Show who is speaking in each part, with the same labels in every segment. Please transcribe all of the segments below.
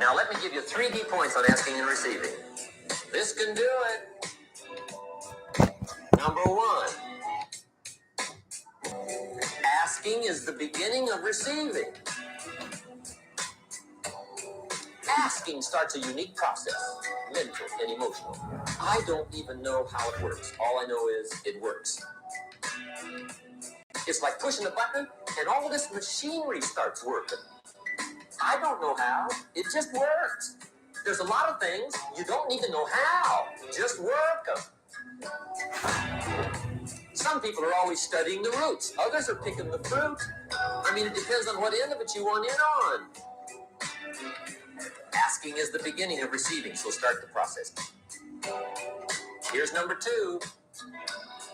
Speaker 1: Now let me give you 3 key points on asking and receiving. This can do it. Number 1, asking is the beginning of receiving. Asking starts a unique process, mental and emotional. I don't even know how it works. All I know is it works. It's like pushing a button and all of this machinery starts working. I don't know how. It just works. There's a lot of things you don't need to know how. Just work them. Some people are always studying the roots. Others are picking the fruit. I mean, it depends on what end of it you want in on. Asking is the beginning of receiving, so start the process. Here's number 2.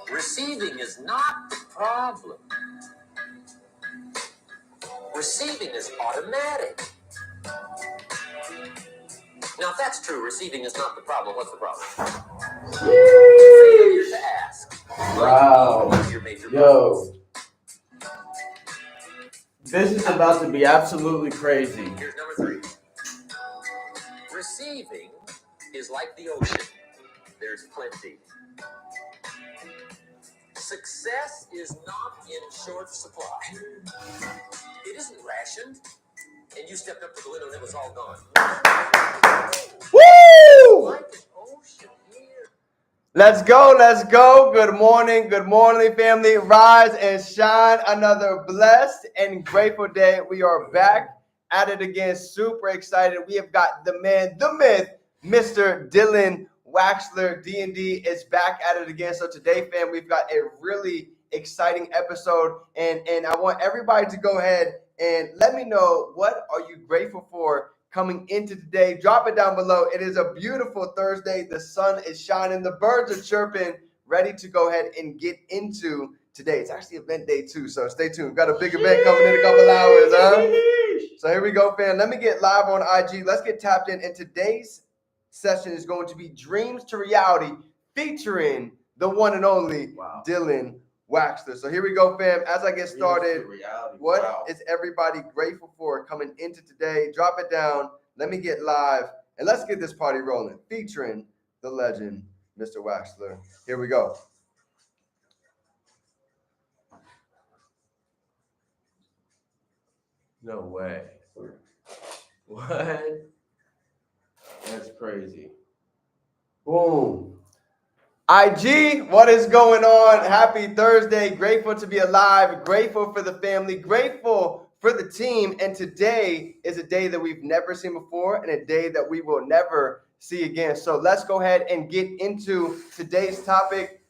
Speaker 1: Receiving is not the problem. Receiving is automatic. Now, if that's true, receiving is not the problem. What's the problem? Failure to ask.
Speaker 2: Wow. Yo. This is about to be absolutely crazy.
Speaker 1: Here's number 3. Receiving is like the ocean. There's plenty. Success is not in short supply. It isn't rationed. And you stepped up to the window and it was all gone.
Speaker 2: Woo!
Speaker 1: Like an ocean here.
Speaker 2: Let's go. Good morning, family. Rise and shine. Another blessed and grateful day. We are back at it again. Super excited. We have got the man, the myth, Mr. Dylan Waxler. D&D is back at it again. So today, fam, we've got a really exciting episode. And I want everybody to go ahead and let me know, what are you grateful for coming into today? Drop it down below. It is a beautiful Thursday. The sun is shining. The birds are chirping, ready to go ahead and get into today. It's actually event day 2, so stay tuned. We've got a big event coming in a couple hours, huh? So here we go, fam. Let me get live on IG. Let's get tapped in. And today's session is going to be Dreams to Reality, featuring the one and only Dylan Waxler. So here we go, fam. As I get started, what is everybody grateful for coming into today? Drop it down. Let me get live, and let's get this party rolling, featuring the legend, Mr. Waxler. Here we go. No way. What? That's crazy. Boom. IG, what is going on? Happy Thursday. Grateful to be alive. Grateful for the family. Grateful for the team. And today is a day that we've never seen before and a day that we will never see again. So let's go ahead and get into today's topic.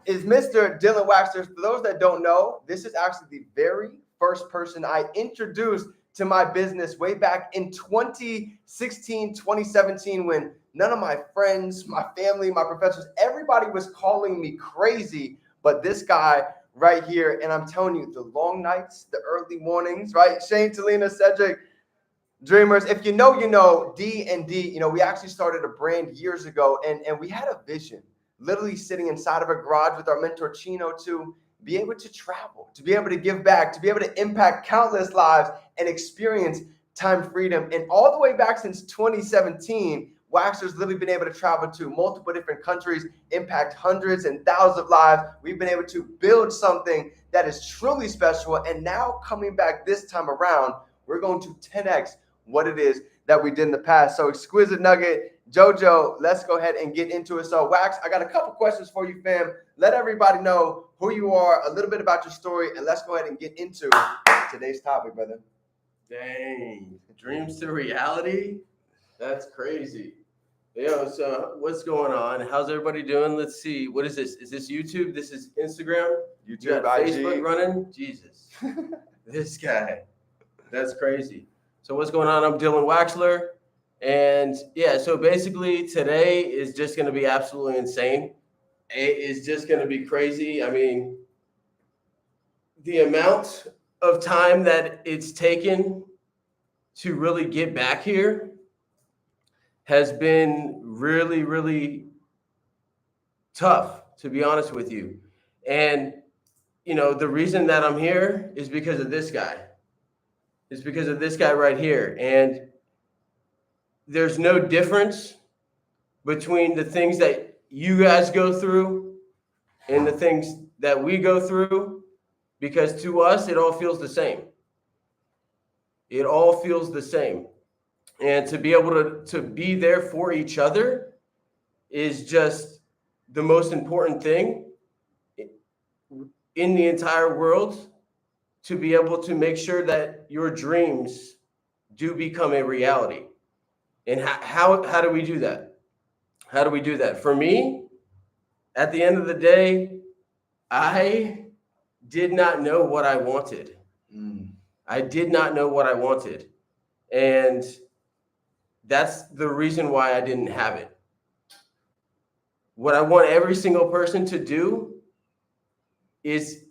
Speaker 2: Is Mr. Dylan Waxler. For those that don't know, this is actually the very first person I introduced to my business way back in 2016, 2017, when none of my friends, my family, my professors, everybody was calling me crazy. But this guy right here, and I'm telling you, the long nights, the early mornings, right? Shane, Talina, Cedric, Dreamers. If you know, you know. D&D, you know, we actually started a brand years ago, and we had a vision, literally sitting inside of a garage with our mentor, Chino, to be able to travel, to be able to give back, to be able to impact countless lives and experience time freedom. And all the way back since 2017, Waxler's literally been able to travel to multiple different countries, impact hundreds and thousands of lives. We've been able to build something that is truly special. And now coming back this time around, we're going to 10x what it is that we did in the past. So exquisite nugget, Jojo, let's go ahead and get into it. So Wax, I got a couple questions for you, fam. Let everybody know who you are, a little bit about your story, and let's go ahead and get into today's topic, brother.
Speaker 3: Dang, dreams to reality? That's crazy. Yo, so what's going on? How's everybody doing? Let's see. What is this? Is this YouTube? This is Instagram?
Speaker 2: YouTube,
Speaker 3: you got
Speaker 2: IG.
Speaker 3: Facebook running? Jesus. This guy. That's crazy. So what's going on? I'm Dylan Waxler. And yeah, so basically today is just going to be absolutely insane. It is just going to be crazy. I mean, the amount of time that it's taken to really get back here has been really, really tough, to be honest with you. And, you know, the reason that I'm here is because of this guy. It's because of this guy right here. And there's no difference between the things that you guys go through and the things that we go through, because to us, it all feels the same. It all feels the same. And to be able to be there for each other is just the most important thing in the entire world, to be able to make sure that your dreams do become a reality. And how do we do that? How do we do that? For me, at the end of the day, I did not know what I wanted. I did not know what I wanted. And that's the reason why I didn't have it. What I want every single person to do is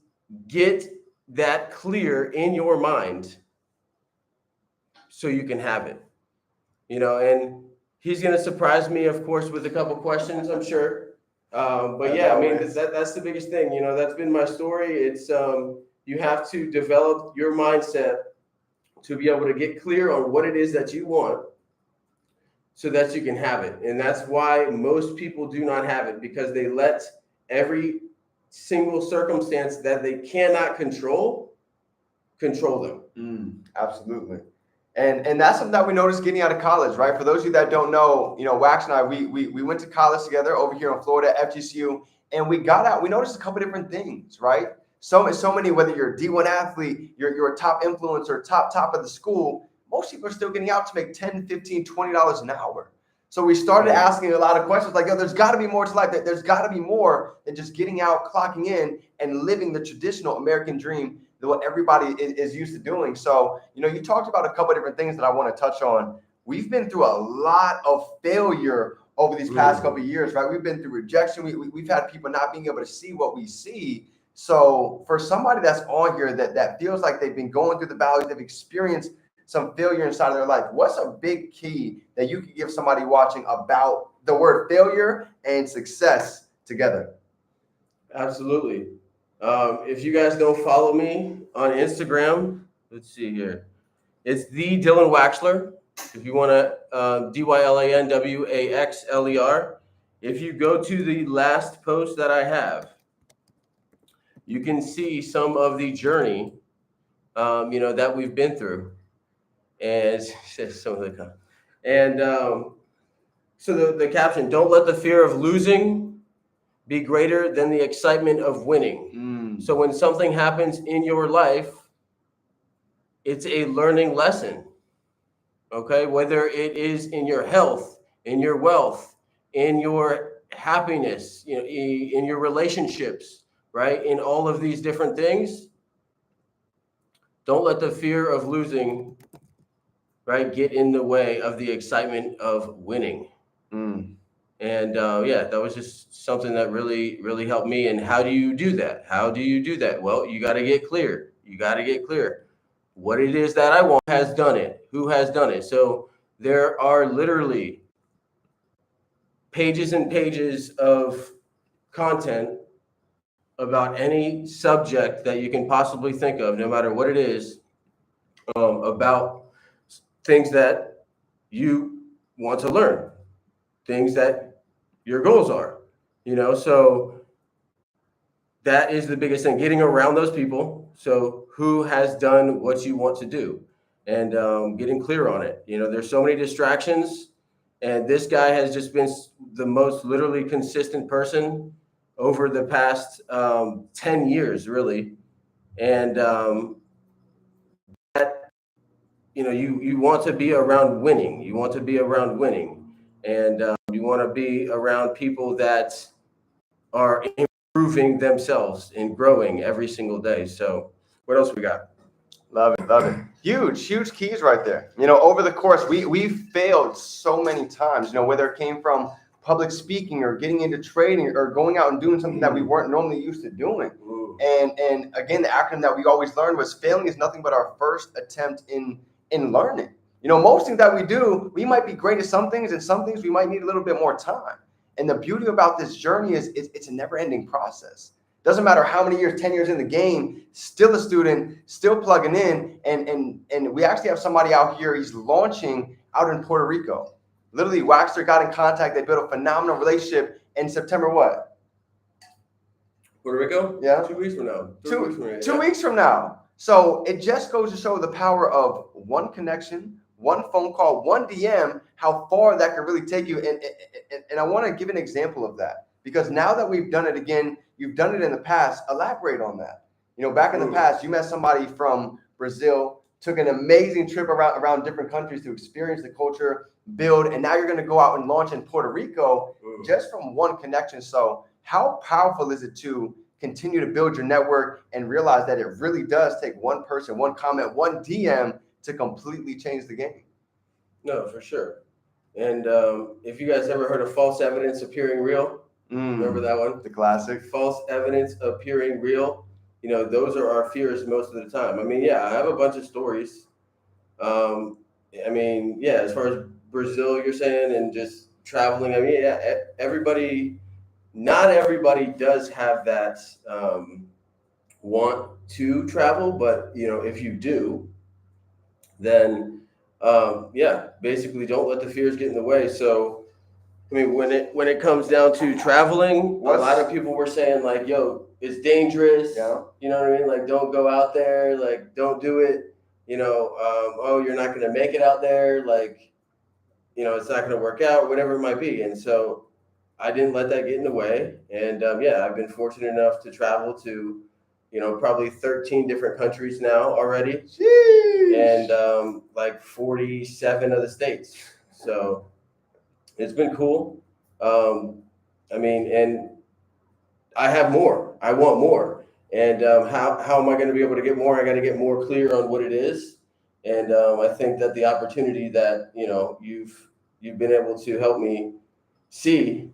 Speaker 3: get that clear in your mind so you can have it. And he's going to surprise me, of course, with a couple questions, I'm sure. But yeah, I mean, that's the biggest thing. That's been my story. It's you have to develop your mindset to be able to get clear on what it is that you want so that you can have it. And that's why most people do not have it, because they let every single circumstance that they cannot control them.
Speaker 2: Absolutely. And that's something that we noticed getting out of college, right? For those of you that don't know, Wax and I, we went to college together over here in Florida, FGCU, and we got out. We noticed a couple different things, right? So many, whether you're a D1 athlete, you're a top influencer, top of the school, most people are still getting out to make $10, $15, $20 an hour. So we started asking a lot of questions like, there's got to be more to life. There's got to be more than just getting out, clocking in, and living the traditional American dream, what everybody is used to doing. So, you talked about a couple of different things that I want to touch on. We've been through a lot of failure over these past couple of years, right? We've been through rejection. We've had people not being able to see what we see. So for somebody that's on here that feels like they've been going through the valleys, they've experienced some failure inside of their life, what's a big key that you could give somebody watching about the word failure and success together?
Speaker 3: Absolutely. If you guys don't follow me on Instagram, let's see here. It's the Dylan Waxler. If you want to, DYLANWAXLER. If you go to the last post that I have, you can see some of the journey, that we've been through. And some of the, and so the caption: don't let the fear of losing be greater than the excitement of winning. So when something happens in your life, it's a learning lesson. Okay, whether it is in your health, in your wealth, in your happiness, in your relationships, right? In all of these different things, don't let the fear of losing, right, get in the way of the excitement of winning. And that was just something that really, really helped me. And how do you do that? Well, you got to get clear. What it is that I want, has done it, who has done it. So there are literally pages and pages of content about any subject that you can possibly think of, no matter what it is, about things that you want to learn, things that your goals are, so that is the biggest thing, getting around those people. So who has done what you want to do, and getting clear on it. There's so many distractions, and this guy has just been the most literally consistent person over the past 10 years, really. And you want to be around winning. And you want to be around people that are improving themselves and growing every single day. So what else we got?
Speaker 2: Love it. Huge keys right there. Over the course, we've failed so many times, whether it came from public speaking or getting into trading or going out and doing something that we weren't normally used to doing. And again, the acronym that we always learned was failing is nothing but our first attempt in learning. Most things that we do, we might be great at some things, and some things we might need a little bit more time. And the beauty about this journey is it's a never-ending process. Doesn't matter how many years, 10 years in the game, still a student, still plugging in. And we actually have somebody out here, he's launching out in Puerto Rico. Literally, Waxler got in contact. They built a phenomenal relationship in September. What?
Speaker 3: Puerto Rico?
Speaker 2: Yeah.
Speaker 3: 2 weeks from now.
Speaker 2: 2 weeks from now. So it just goes to show the power of one connection, one phone call, one DM, how far that can really take you. And I want to give an example of that, because now that we've done it again, you've done it in the past. Elaborate on that. Back in the past, you met somebody from Brazil, took an amazing trip around different countries to experience the culture, build, and now you're going to go out and launch in Puerto Rico just from one connection. So how powerful is it to continue to build your network and realize that it really does take one person, one comment, one DM to completely change the game?
Speaker 3: No, for sure. And if you guys ever heard of false evidence appearing real, remember that one?
Speaker 2: The classic.
Speaker 3: False evidence appearing real. Those are our fears most of the time. I mean, yeah, I have a bunch of stories. I mean, yeah, as far as Brazil, you're saying, and just traveling. I mean, yeah, not everybody does have that want to travel, but if you do, then yeah, basically don't let the fears get in the way. So I mean, when it comes down to traveling, a lot of people were saying like, yo, it's dangerous.
Speaker 2: Yeah.
Speaker 3: You know what I mean? Like, don't go out there, like don't do it. Oh, you're not gonna make it out there, like, it's not gonna work out, whatever it might be. And so I didn't let that get in the way. And yeah, I've been fortunate enough to travel to, probably 13 different countries now already.
Speaker 2: Jeez.
Speaker 3: And like 47 of the states. So it's been cool. I mean, and I have more. I want more. And how am I going to be able to get more? I got to get more clear on what it is. And I think that the opportunity that you've been able to help me see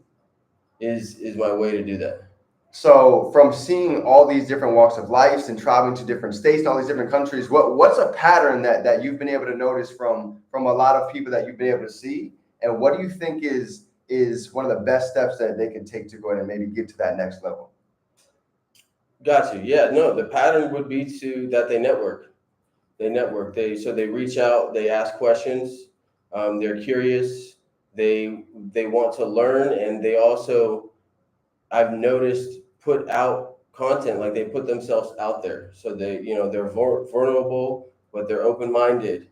Speaker 3: is my way to do that.
Speaker 2: So from seeing all these different walks of life and traveling to different states and all these different countries, what's a pattern that you've been able to notice from a lot of people that you've been able to see? And what do you think is one of the best steps that they can take to go ahead and maybe get to that next level?
Speaker 3: Got you. Yeah, no, the pattern would be that they network. They reach out, they ask questions, they're curious, they want to learn, and they also, I've noticed, put out content, like they put themselves out there. So they, they're vulnerable, but they're open-minded,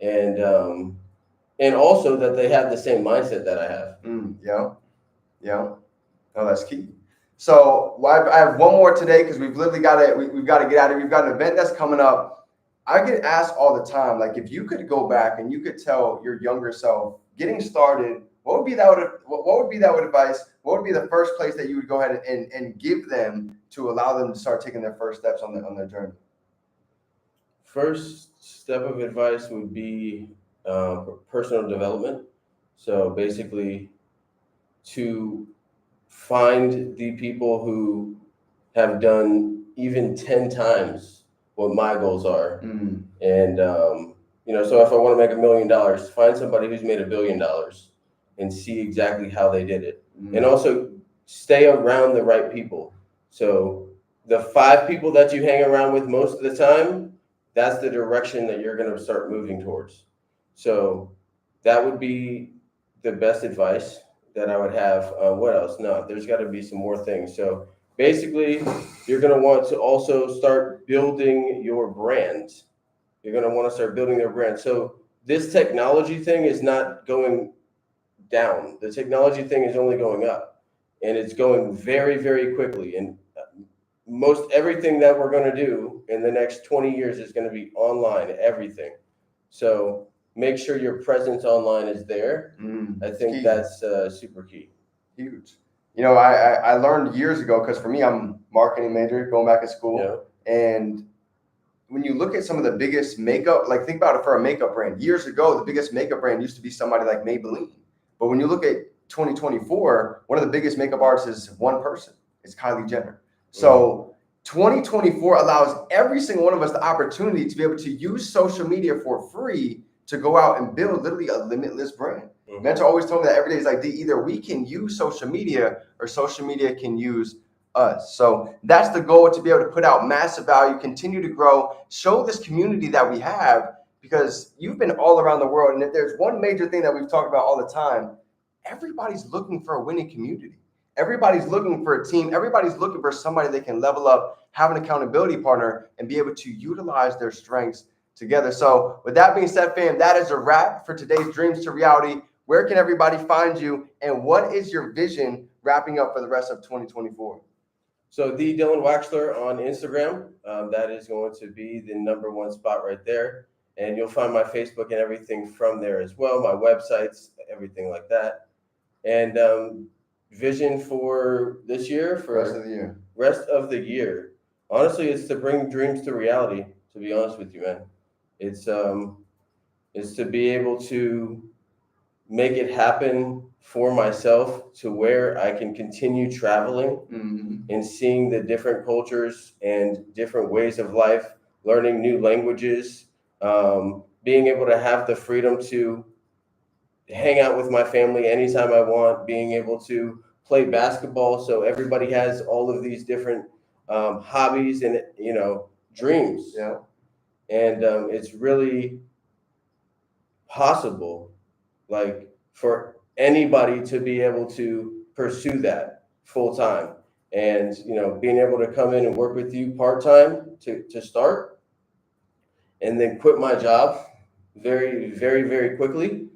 Speaker 3: and also that they have the same mindset that I have.
Speaker 2: Yeah. No, that's key. So I have one more today because we've literally got we've got to get out of here. We've got an event that's coming up. I get asked all the time, like, if you could go back and you could tell your younger self getting started, what would be that advice? What would be the first place that you would go ahead and give them to allow them to start taking their first steps on their journey?
Speaker 3: First step of advice would be personal development. So basically, to find the people who have done even 10 times what my goals are. And, so if I want to make $1 million, find somebody who's made $1 billion and see exactly how they did it. And also stay around the right people. So the 5 people that you hang around with most of the time, that's the direction that you're going to start moving towards. So that would be the best advice that I would have. What else? No, there's got to be some more things. So basically, you're going to want to also start building your brand. You're going to want to start building their brand. So this technology thing is not going down. The technology thing is only going up, and it's going very, very quickly. And most everything that we're going to do in the next 20 years is going to be online, everything. So make sure your presence online is there. I think that's super key.
Speaker 2: Huge. I learned years ago, because for me, I'm marketing major, going back to school. Yeah. And when you look at some of the biggest makeup, like think about it for a makeup brand. Years ago, the biggest makeup brand used to be somebody like Maybelline. But when you look at 2024, one of the biggest makeup artists is one person. It's Kylie Jenner. So 2024 allows every single one of us the opportunity to be able to use social media for free to go out and build literally a limitless brand. Mentor always told me that every day. Is like, either we can use social media or social media can use us. So that's the goal, to be able to put out massive value, continue to grow, show this community that we have, because you've been all around the world. And if there's one major thing that we've talked about all the time, everybody's looking for a winning community. Everybody's looking for a team. Everybody's looking for somebody they can level up, have an accountability partner, and be able to utilize their strengths together. So with that being said, fam, that is a wrap for today's Dreams to Reality. Where can everybody find you, and what is your vision wrapping up for the rest of 2024?
Speaker 3: So the Dylan Waxler on Instagram, that is going to be the #1 spot right there. And you'll find my Facebook and everything from there as well, my websites, everything like that. And vision for this year, for rest of the year. Honestly, it's to bring dreams to reality, to be honest with you, man. It's to be able to make it happen for myself to where I can continue traveling and seeing the different cultures and different ways of life, learning new languages, being able to have the freedom to hang out with my family anytime I want, being able to play basketball. So everybody has all of these different hobbies and, dreams.
Speaker 2: Yeah.
Speaker 3: And it's really possible, like, for anybody to be able to pursue that full time. And, being able to come in and work with you part time to start, and then quit my job very, very, very quickly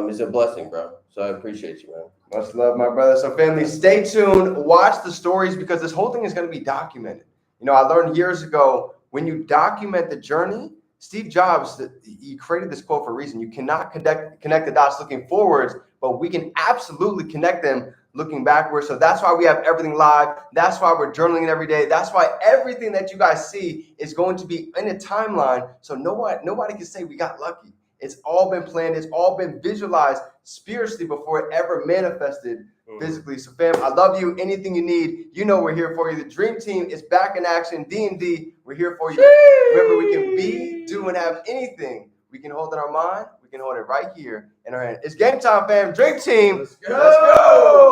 Speaker 3: is a blessing, bro. So I appreciate you, man.
Speaker 2: Much love, my brother. So family, stay tuned. Watch the stories, because this whole thing is going to be documented. I learned years ago, when you document the journey, Steve Jobs, he created this quote for a reason. You cannot connect the dots looking forwards, but we can absolutely connect them looking backwards. So that's why we have everything live. That's why we're journaling every day. That's why everything that you guys see is going to be in a timeline. So nobody can say we got lucky. It's all been planned. It's all been visualized spiritually before it ever manifested physically. So fam, I love you. Anything you need, we're here for you. The Dream Team is back in action. D&D, we're here for you. Remember, we can be, do, and have anything we can hold in our mind. We can hold it right here in our hand. It's game time, fam. Dream Team.
Speaker 3: Let's go.
Speaker 2: Let's go.